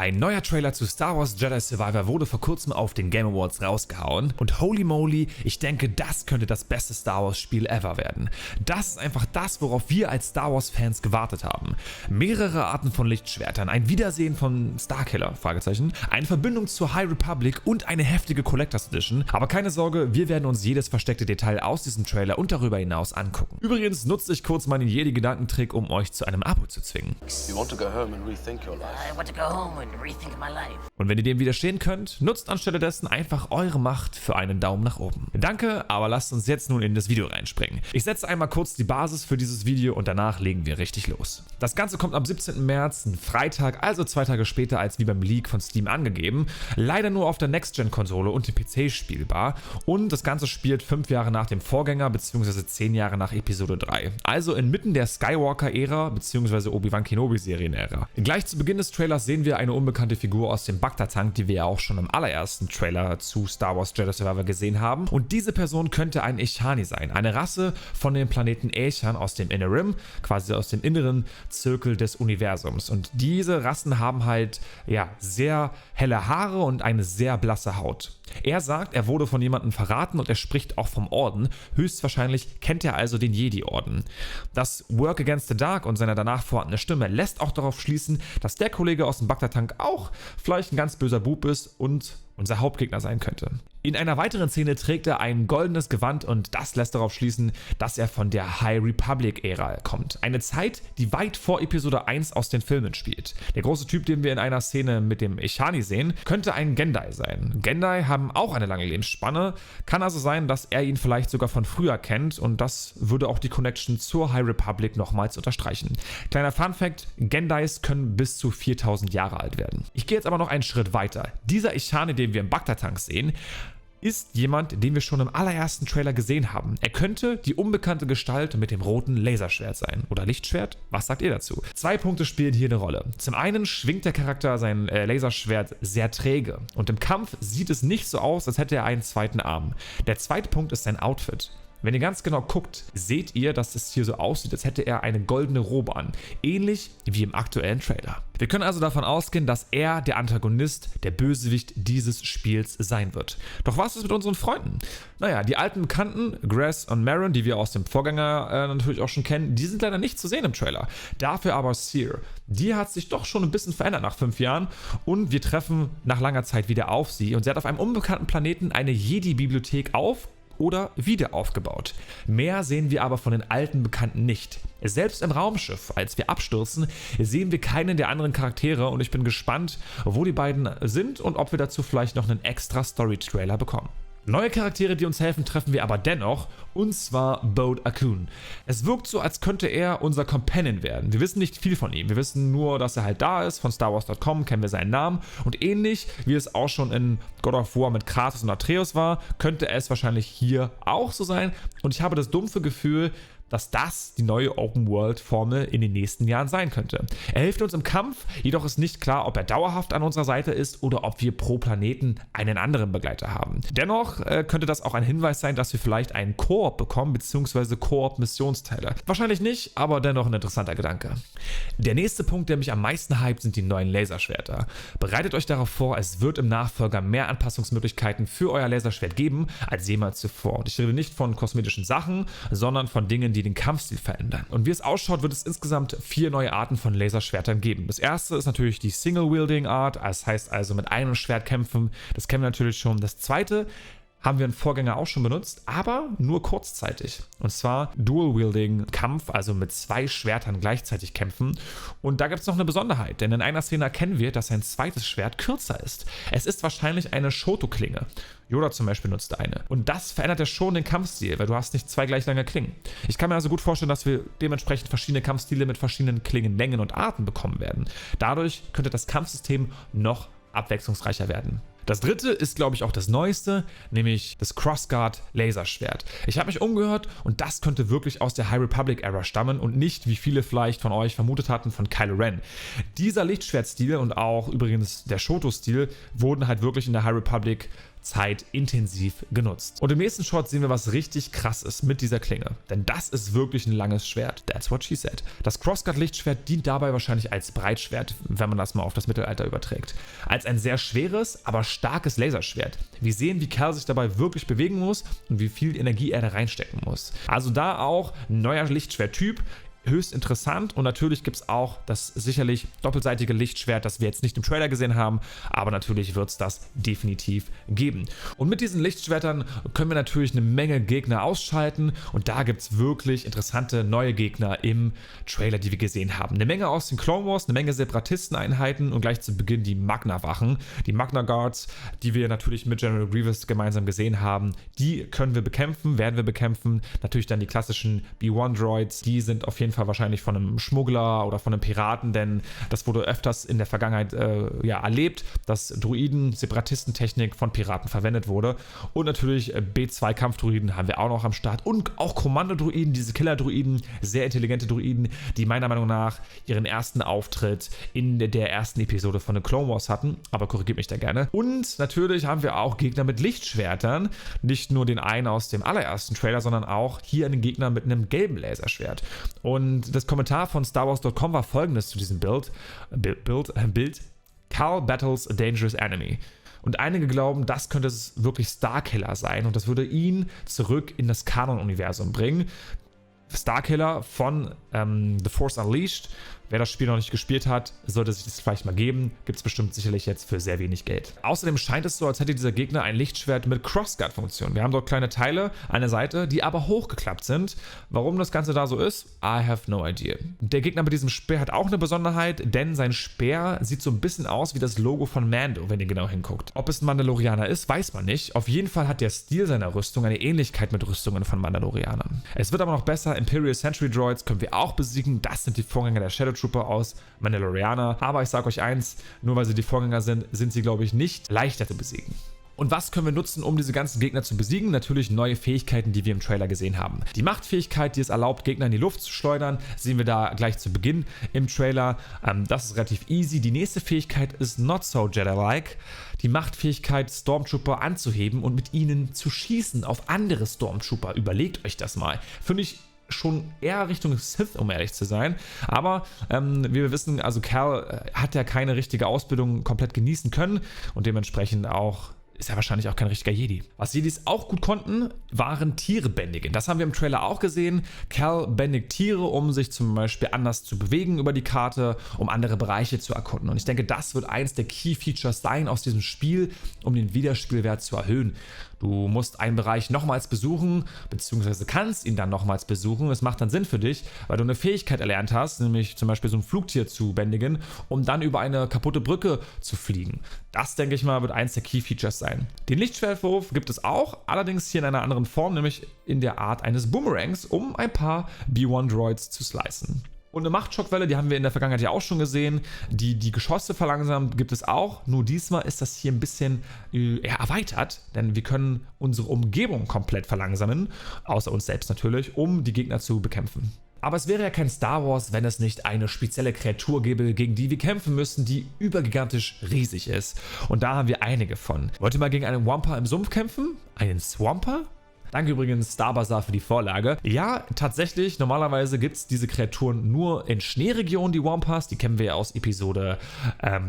Ein neuer Trailer zu Star Wars Jedi Survivor wurde vor kurzem auf den Game Awards rausgehauen und holy moly, ich denke, das könnte das beste Star Wars Spiel ever werden. Das ist einfach das, worauf wir als Star Wars Fans gewartet haben. Mehrere Arten von Lichtschwertern, ein Wiedersehen von Starkiller, Fragezeichen, eine Verbindung zur High Republic und eine heftige Collectors Edition. Aber keine Sorge, wir werden uns jedes versteckte Detail aus diesem Trailer und darüber hinaus angucken. Übrigens nutze ich kurz meinen Jedi-Gedankentrick, um euch zu einem Abo zu zwingen. You want to go home and rethink your life? I want to go home and rethink my life. Und wenn ihr dem widerstehen könnt, nutzt anstelle dessen einfach eure Macht für einen Daumen nach oben. Danke, aber lasst uns jetzt nun in das Video reinspringen. Ich setze einmal kurz die Basis für dieses Video und danach legen wir richtig los. Das Ganze kommt am 17. März, ein Freitag, also 2 Tage später als wie beim Leak von Steam angegeben. Leider nur auf der Next-Gen-Konsole und dem PC spielbar. Und das Ganze spielt 5 Jahre nach dem Vorgänger bzw. 10 Jahre nach Episode 3. Also inmitten der Skywalker-Ära bzw. Obi-Wan Kenobi-Serien-Ära. Gleich zu Beginn des Trailers sehen wir eine unbekannte Figur aus dem Bacta-Tank, die wir ja auch schon im allerersten Trailer zu Star Wars Jedi Survivor gesehen haben. Und diese Person könnte ein Echani sein, eine Rasse von dem Planeten Echan aus dem Inner Rim, quasi aus dem inneren Zirkel des Universums. Und diese Rassen haben halt, ja, sehr helle Haare und eine sehr blasse Haut. Er sagt, er wurde von jemandem verraten und er spricht auch vom Orden. Höchstwahrscheinlich kennt er also den Jedi-Orden. Das Work Against the Dark und seine danach vorhandene Stimme lässt auch darauf schließen, dass der Kollege aus dem Bacta-Tank auch vielleicht ein ganz böser Bub ist und unser Hauptgegner sein könnte. In einer weiteren Szene trägt er ein goldenes Gewand und das lässt darauf schließen, dass er von der High Republic-Ära kommt. Eine Zeit, die weit vor Episode 1 aus den Filmen spielt. Der große Typ, den wir in einer Szene mit dem Echani sehen, könnte ein Gendai sein. Gendai haben auch eine lange Lebensspanne. Kann also sein, dass er ihn vielleicht sogar von früher kennt und das würde auch die Connection zur High Republic nochmals unterstreichen. Kleiner Funfact, Gendais können bis zu 4000 Jahre alt werden. Ich gehe jetzt aber noch einen Schritt weiter. Dieser Echani, den wir im Bacta-Tank sehen, ist jemand, den wir schon im allerersten Trailer gesehen haben. Er könnte die unbekannte Gestalt mit dem roten Laserschwert sein. Oder Lichtschwert? Was sagt ihr dazu? 2 Punkte spielen hier eine Rolle. Zum einen schwingt der Charakter sein Laserschwert sehr träge. Und im Kampf sieht es nicht so aus, als hätte er einen zweiten Arm. Der zweite Punkt ist sein Outfit. Wenn ihr ganz genau guckt, seht ihr, dass es hier so aussieht, als hätte er eine goldene Robe an. Ähnlich wie im aktuellen Trailer. Wir können also davon ausgehen, dass er der Antagonist, der Bösewicht dieses Spiels sein wird. Doch was ist mit unseren Freunden? Naja, die alten Bekannten, Grass und Marin, die wir aus dem Vorgänger natürlich auch schon kennen, die sind leider nicht zu sehen im Trailer. Dafür aber Cere. Die hat sich doch schon ein bisschen verändert nach 5 Jahren und wir treffen nach langer Zeit wieder auf sie. Und sie hat auf einem unbekannten Planeten eine Jedi-Bibliothek oder wieder aufgebaut. Mehr sehen wir aber von den alten Bekannten nicht. Selbst im Raumschiff, als wir abstürzen, sehen wir keinen der anderen Charaktere und ich bin gespannt, wo die beiden sind und ob wir dazu vielleicht noch einen extra Story-Trailer bekommen. Neue Charaktere, die uns helfen, treffen wir aber dennoch, und zwar Bode Akun. Es wirkt so, als könnte er unser Companion werden. Wir wissen nicht viel von ihm, wir wissen nur, dass er halt da ist, von StarWars.com kennen wir seinen Namen und ähnlich wie es auch schon in God of War mit Kratos und Atreus war, könnte es wahrscheinlich hier auch so sein und ich habe das dumpfe Gefühl, dass das die neue Open-World-Formel in den nächsten Jahren sein könnte. Er hilft uns im Kampf, jedoch ist nicht klar, ob er dauerhaft an unserer Seite ist oder ob wir pro Planeten einen anderen Begleiter haben. Dennoch könnte das auch ein Hinweis sein, dass wir vielleicht einen Koop bekommen, bzw. Koop-Missionsteile. Wahrscheinlich nicht, aber dennoch ein interessanter Gedanke. Der nächste Punkt, der mich am meisten hypt, sind die neuen Laserschwerter. Bereitet euch darauf vor, es wird im Nachfolger mehr Anpassungsmöglichkeiten für euer Laserschwert geben, als jemals zuvor. Und ich rede nicht von kosmetischen Sachen, sondern von Dingen, die den Kampfstil verändern. Und wie es ausschaut, wird es insgesamt 4 neue Arten von Laserschwertern geben. Das erste ist natürlich die Single-Wielding-Art, das heißt also mit einem Schwert kämpfen. Das kennen wir natürlich schon. Das zweite haben wir im Vorgänger auch schon benutzt, aber nur kurzzeitig. Und zwar Dual-Wielding-Kampf, also mit 2 Schwertern gleichzeitig kämpfen. Und da gibt es noch eine Besonderheit, denn in einer Szene erkennen wir, dass sein zweites Schwert kürzer ist. Es ist wahrscheinlich eine Shoto-Klinge. Yoda zum Beispiel nutzte eine. Und das verändert ja schon den Kampfstil, weil du hast nicht 2 gleich lange Klingen. Ich kann mir also gut vorstellen, dass wir dementsprechend verschiedene Kampfstile mit verschiedenen Klingenlängen und Arten bekommen werden. Dadurch könnte das Kampfsystem noch abwechslungsreicher werden. Das dritte ist, glaube ich, auch das Neueste, nämlich das Crossguard Laserschwert. Ich habe mich umgehört und das könnte wirklich aus der High Republic Era stammen und nicht, wie viele vielleicht von euch vermutet hatten, von Kylo Ren. Dieser Lichtschwertstil und auch übrigens der Shoto-Stil wurden halt wirklich in der High Republic Zeit intensiv genutzt. Und im nächsten Shot sehen wir was richtig krasses mit dieser Klinge. Denn das ist wirklich ein langes Schwert. That's what she said. Das Crossguard-Lichtschwert dient dabei wahrscheinlich als Breitschwert, wenn man das mal auf das Mittelalter überträgt. Als ein sehr schweres, aber starkes Laserschwert. Wir sehen, wie Cal sich dabei wirklich bewegen muss und wie viel Energie er da reinstecken muss. Also da auch ein neuer Lichtschwerttyp. Höchst interessant und natürlich gibt es auch das sicherlich doppelseitige Lichtschwert, das wir jetzt nicht im Trailer gesehen haben, aber natürlich wird es das definitiv geben. Und mit diesen Lichtschwertern können wir natürlich eine Menge Gegner ausschalten und da gibt es wirklich interessante neue Gegner im Trailer, die wir gesehen haben. Eine Menge aus den Clone Wars, eine Menge Separatisteneinheiten und gleich zu Beginn die Magna-Wachen, die Magna Guards, die wir natürlich mit General Grievous gemeinsam gesehen haben. Die können wir bekämpfen, werden wir bekämpfen. Natürlich dann die klassischen B1-Droids, die sind auf jeden Fall wahrscheinlich von einem Schmuggler oder von einem Piraten, denn das wurde öfters in der Vergangenheit erlebt, dass Droiden, Separatistentechnik von Piraten verwendet wurde. Und natürlich B2-Kampfdroiden haben wir auch noch am Start und auch Kommando-Droiden, diese Killer-Droiden, sehr intelligente Droiden, die meiner Meinung nach ihren ersten Auftritt in der ersten Episode von The Clone Wars hatten, aber korrigiert mich da gerne. Und natürlich haben wir auch Gegner mit Lichtschwertern, nicht nur den einen aus dem allerersten Trailer, sondern auch hier einen Gegner mit einem gelben Laserschwert. Und das Kommentar von StarWars.com war folgendes zu diesem Bild. Cal battles a dangerous enemy. Und einige glauben, das könnte es wirklich Starkiller sein und das würde ihn zurück in das Kanon-Universum bringen. Starkiller von The Force Unleashed. Wer das Spiel noch nicht gespielt hat, sollte sich das vielleicht mal geben. Gibt es bestimmt sicherlich jetzt für sehr wenig Geld. Außerdem scheint es so, als hätte dieser Gegner ein Lichtschwert mit Crossguard-Funktion. Wir haben dort kleine Teile an der Seite, die aber hochgeklappt sind. Warum das Ganze da so ist, I have no idea. Der Gegner mit diesem Speer hat auch eine Besonderheit, denn sein Speer sieht so ein bisschen aus wie das Logo von Mando, wenn ihr genau hinguckt. Ob es ein Mandalorianer ist, weiß man nicht. Auf jeden Fall hat der Stil seiner Rüstung eine Ähnlichkeit mit Rüstungen von Mandalorianern. Es wird aber noch besser. Imperial Sentry Droids können wir auch besiegen. Das sind die Vorgänger der Shadow Trooper aus Mandalorianer. Aber ich sage euch eins, nur weil sie die Vorgänger sind, sind sie, glaube ich, nicht leichter zu besiegen. Und was können wir nutzen, um diese ganzen Gegner zu besiegen? Natürlich neue Fähigkeiten, die wir im Trailer gesehen haben. Die Machtfähigkeit, die es erlaubt, Gegner in die Luft zu schleudern, sehen wir da gleich zu Beginn im Trailer. Das ist relativ easy. Die nächste Fähigkeit ist not so Jedi-like. Die Machtfähigkeit, Stormtrooper anzuheben und mit ihnen zu schießen auf andere Stormtrooper. Überlegt euch das mal. Finde ich schon eher Richtung Sith, um ehrlich zu sein. Aber wie wir wissen, also Cal hat ja keine richtige Ausbildung komplett genießen können und dementsprechend ist er wahrscheinlich auch kein richtiger Jedi. Was Jedis auch gut konnten, waren Tiere bändigen. Das haben wir im Trailer auch gesehen. Cal bändigt Tiere, um sich zum Beispiel anders zu bewegen über die Karte, um andere Bereiche zu erkunden. Und ich denke, das wird eins der Key Features sein aus diesem Spiel, um den Wiederspielwert zu erhöhen. Du musst einen Bereich nochmals besuchen, beziehungsweise kannst ihn dann nochmals besuchen. Das macht dann Sinn für dich, weil du eine Fähigkeit erlernt hast, nämlich zum Beispiel so ein Flugtier zu bändigen, um dann über eine kaputte Brücke zu fliegen. Das, denke ich mal, wird eins der Key Features sein. Den Lichtschwertwurf gibt es auch, allerdings hier in einer anderen Form, nämlich in der Art eines Boomerangs, um ein paar B1-Droids zu slicen. Und eine Machtschockwelle, die haben wir in der Vergangenheit ja auch schon gesehen, die Geschosse verlangsamt, gibt es auch. Nur diesmal ist das hier ein bisschen erweitert, denn wir können unsere Umgebung komplett verlangsamen, außer uns selbst natürlich, um die Gegner zu bekämpfen. Aber es wäre ja kein Star Wars, wenn es nicht eine spezielle Kreatur gäbe, gegen die wir kämpfen müssen, die übergigantisch riesig ist. Und da haben wir einige von. Wollt ihr mal gegen einen Wampa im Sumpf kämpfen? Einen Swamper? Danke übrigens Starbazar für die Vorlage. Ja, tatsächlich, normalerweise gibt es diese Kreaturen nur in Schneeregionen, die Wampas. Die kennen wir ja aus Episode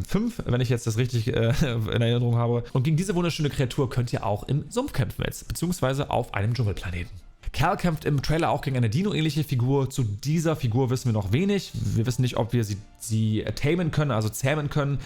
5, wenn ich jetzt das richtig in Erinnerung habe. Und gegen diese wunderschöne Kreatur könnt ihr auch im Sumpf kämpfen jetzt, beziehungsweise auf einem Dschungelplaneten. Cal kämpft im Trailer auch gegen eine Dino-ähnliche Figur. Zu dieser Figur wissen wir noch wenig. Wir wissen nicht, ob wir sie tamen können, also zähmen können,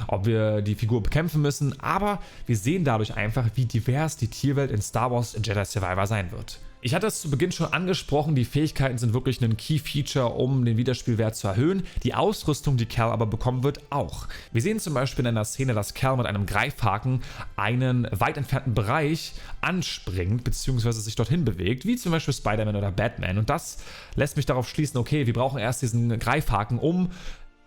ob wir die Figur bekämpfen müssen. Aber wir sehen dadurch einfach, wie divers die Tierwelt in Star Wars Jedi Survivor sein wird. Ich hatte es zu Beginn schon angesprochen, die Fähigkeiten sind wirklich ein Key-Feature, um den Wiederspielwert zu erhöhen. Die Ausrüstung, die Cal aber bekommen wird, auch. Wir sehen zum Beispiel in einer Szene, dass Cal mit einem Greifhaken einen weit entfernten Bereich anspringt, beziehungsweise sich dorthin bewegt, wie zum Beispiel Spider-Man oder Batman. Und das lässt mich darauf schließen, okay, wir brauchen erst diesen Greifhaken, um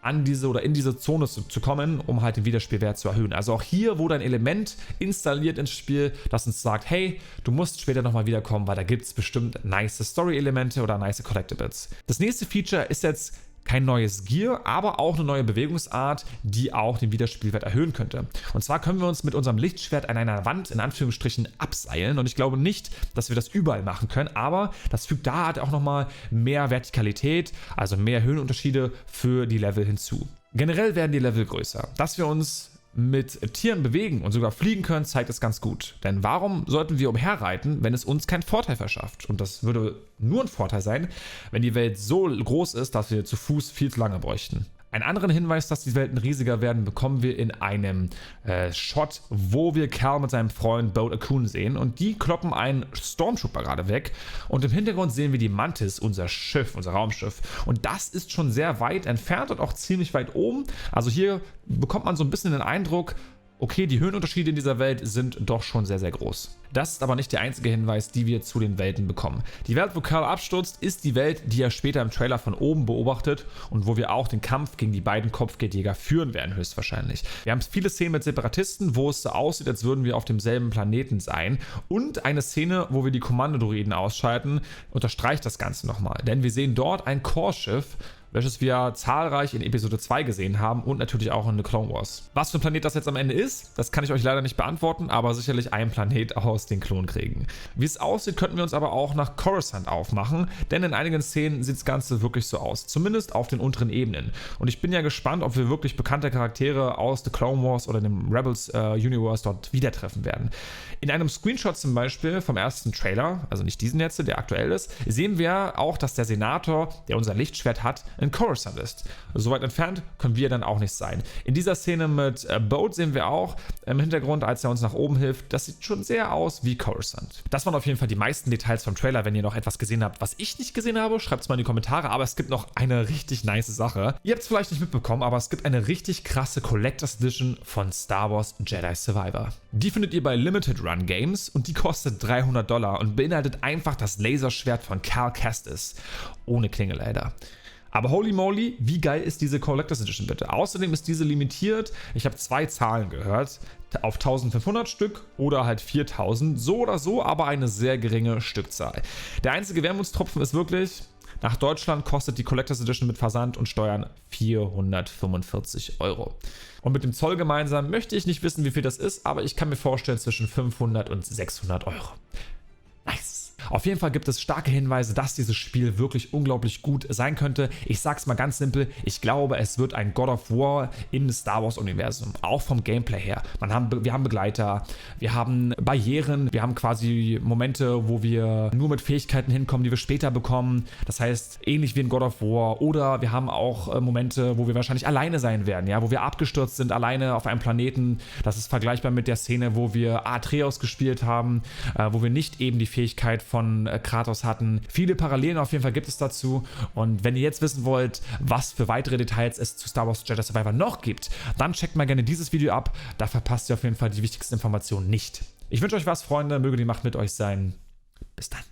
an diese oder in diese Zone zu kommen, um halt den Wiederspielwert zu erhöhen. Also auch hier wurde ein Element installiert ins Spiel, das uns sagt, hey, du musst später nochmal wiederkommen, weil da gibt es bestimmt nice Story-Elemente oder nice Collectibles. Das nächste Feature ist jetzt kein neues Gear, aber auch eine neue Bewegungsart, die auch den Wiederspielwert erhöhen könnte. Und zwar können wir uns mit unserem Lichtschwert an einer Wand in Anführungsstrichen abseilen und ich glaube nicht, dass wir das überall machen können, aber das fügt da halt auch nochmal mehr Vertikalität, also mehr Höhenunterschiede für die Level hinzu. Generell werden die Level größer. Dass wir uns mit Tieren bewegen und sogar fliegen können, zeigt es ganz gut. Denn warum sollten wir umherreiten, wenn es uns keinen Vorteil verschafft? Und das würde nur ein Vorteil sein, wenn die Welt so groß ist, dass wir zu Fuß viel zu lange bräuchten. Einen anderen Hinweis, dass die Welten riesiger werden, bekommen wir in einem Shot, wo wir Cal mit seinem Freund Boat Akun sehen und die kloppen einen Stormtrooper gerade weg und im Hintergrund sehen wir die Mantis, unser Schiff, unser Raumschiff und das ist schon sehr weit entfernt und auch ziemlich weit oben. Also hier bekommt man so ein bisschen den Eindruck, okay, die Höhenunterschiede in dieser Welt sind doch schon sehr, sehr groß. Das ist aber nicht der einzige Hinweis, die wir zu den Welten bekommen. Die Welt, wo Cal abstürzt, ist die Welt, die er später im Trailer von oben beobachtet und wo wir auch den Kampf gegen die beiden Kopfgeldjäger führen werden, höchstwahrscheinlich. Wir haben viele Szenen mit Separatisten, wo es so aussieht, als würden wir auf demselben Planeten sein. Und eine Szene, wo wir die Kommandodroiden ausschalten, unterstreicht das Ganze nochmal. Denn wir sehen dort ein Core-Schiff, welches wir zahlreich in Episode 2 gesehen haben und natürlich auch in The Clone Wars. Was für ein Planet das jetzt am Ende ist, das kann ich euch leider nicht beantworten, aber sicherlich ein Planet aus den Klonkriegen. Wie es aussieht, könnten wir uns aber auch nach Coruscant aufmachen, denn in einigen Szenen sieht das Ganze wirklich so aus, zumindest auf den unteren Ebenen. Und ich bin ja gespannt, ob wir wirklich bekannte Charaktere aus The Clone Wars oder dem Rebels Universe dort wieder treffen werden. In einem Screenshot zum Beispiel vom ersten Trailer, also nicht diesen jetzt, der aktuell ist, sehen wir auch, dass der Senator, der unser Lichtschwert hat, in Coruscant ist. So weit entfernt können wir dann auch nicht sein. In dieser Szene mit Boat sehen wir auch im Hintergrund, als er uns nach oben hilft, das sieht schon sehr aus wie Coruscant. Das waren auf jeden Fall die meisten Details vom Trailer. Wenn ihr noch etwas gesehen habt, was ich nicht gesehen habe, schreibt es mal in die Kommentare, aber es gibt noch eine richtig nice Sache. Ihr habt es vielleicht nicht mitbekommen, aber es gibt eine richtig krasse Collectors Edition von Star Wars Jedi Survivor. Die findet ihr bei Limited Run Games und die kostet $300 und beinhaltet einfach das Laserschwert von Cal Kestis. Ohne Klinge leider. Aber holy moly, wie geil ist diese Collectors Edition bitte? Außerdem ist diese limitiert, ich habe 2 Zahlen gehört, auf 1500 Stück oder halt 4000, so oder so, aber eine sehr geringe Stückzahl. Der einzige Wermutstropfen ist wirklich, nach Deutschland kostet die Collectors Edition mit Versand und Steuern 445 €. Und mit dem Zoll gemeinsam möchte ich nicht wissen, wie viel das ist, aber ich kann mir vorstellen zwischen 500 und 600 €. Nice. Auf jeden Fall gibt es starke Hinweise, dass dieses Spiel wirklich unglaublich gut sein könnte. Ich sag's mal ganz simpel, ich glaube, es wird ein God of War im Star Wars Universum, auch vom Gameplay her. Wir haben Begleiter, wir haben Barrieren, wir haben quasi Momente, wo wir nur mit Fähigkeiten hinkommen, die wir später bekommen. Das heißt, ähnlich wie in God of War. Oder wir haben auch Momente, wo wir wahrscheinlich alleine sein werden, ja, wo wir abgestürzt sind, alleine auf einem Planeten. Das ist vergleichbar mit der Szene, wo wir Atreus gespielt haben, wo wir nicht eben die Fähigkeit von Kratos hatten. Viele Parallelen auf jeden Fall gibt es dazu und wenn ihr jetzt wissen wollt, was für weitere Details es zu Star Wars Jedi Survivor noch gibt, dann checkt mal gerne dieses Video ab, da verpasst ihr auf jeden Fall die wichtigsten Informationen nicht. Ich wünsche euch was, Freunde, möge die Macht mit euch sein. Bis dann.